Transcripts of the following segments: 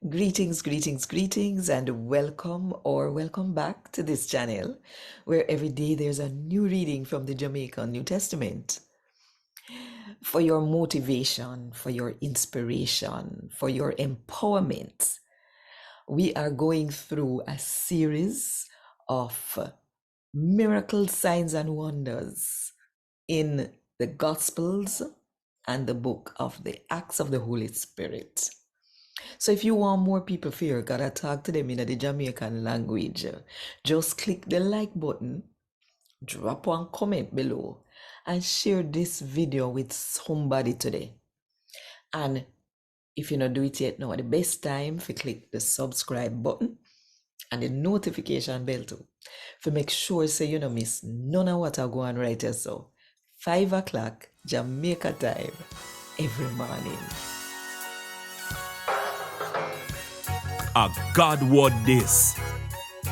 Greetings, and welcome back to this channel where every day there's a new reading from the Jamaican New Testament. For your motivation, for your inspiration, for your empowerment, we are going through a series of miracle signs and wonders in the Gospels and the book of the Acts of the Holy Spirit. So if you want more people for your God to talk to them in the Jamaican language, just click the like button, drop one comment below, and share this video with somebody today. And if you not do it yet now, the best time for click the subscribe button and the notification bell too. For make sure so you don't miss none of what I go on right here. So 5 o'clock Jamaica time every morning. A God Word This,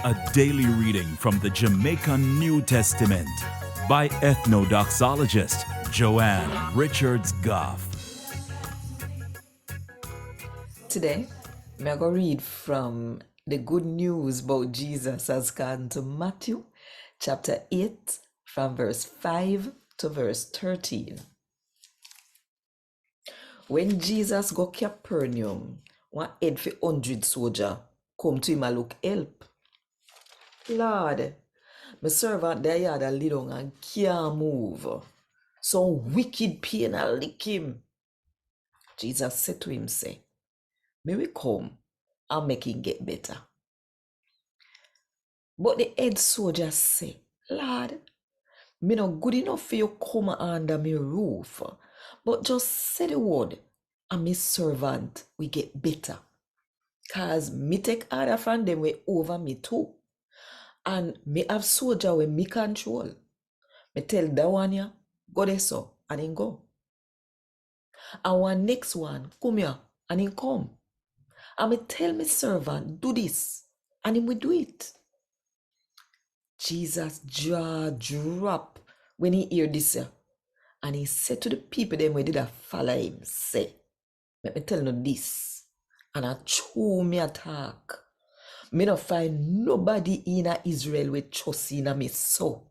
a daily reading from the Jamaican New Testament by Ethnodoxologist Joanne Richards Goffe. Today, I'm going to read from the good news about Jesus as gone to Matthew chapter 8 from verse 5 to verse 13. When Jesus go Capernaum, one head for 100 soldier come to him and look help. Lord, my servant there yard a lay down and can't move. Some wicked pain a lick him. Jesus said to him, say, may we come and make him get better. But the head soldier say, Lord, me not good enough for you come under me roof, but just say the word and my servant we get better. Cause me take order from them way over me too. And me have soldier with me control. Me tell that one ya, go there so, and him go. And one next one, come here, and him come. And me tell me servant, do this, and him will do it. Jesus jaw drop when he hear this, and he said to the people them where did I follow him, say, let me tell you this, and I show me attack. Me not find nobody in Israel with trust in me so.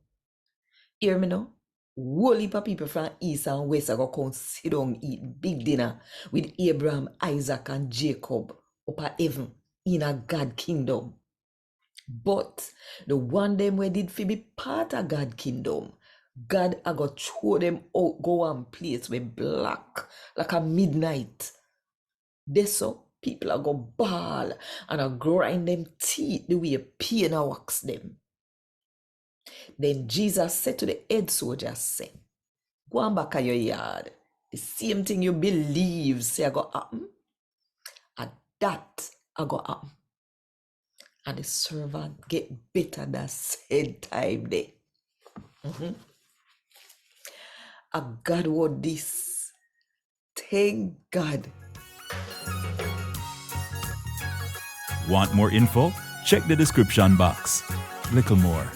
Hear me now? Whole heap of people from east and west are going to come sit down eat big dinner with Abraham, Isaac, and Jacob up at heaven in a God kingdom. But the one them where did fi be part of God kingdom, God a go throw them out, go one place with black like a midnight. They so people are go ball and a grind them teeth the way pain a wax them. Then Jesus said to the head soldier, say, go on back at your yard. The same thing you believe say a go happen, and that a go happen. And the servant get better that said time there. A God word this. Thank God. Want more info? Check the description box. Little more.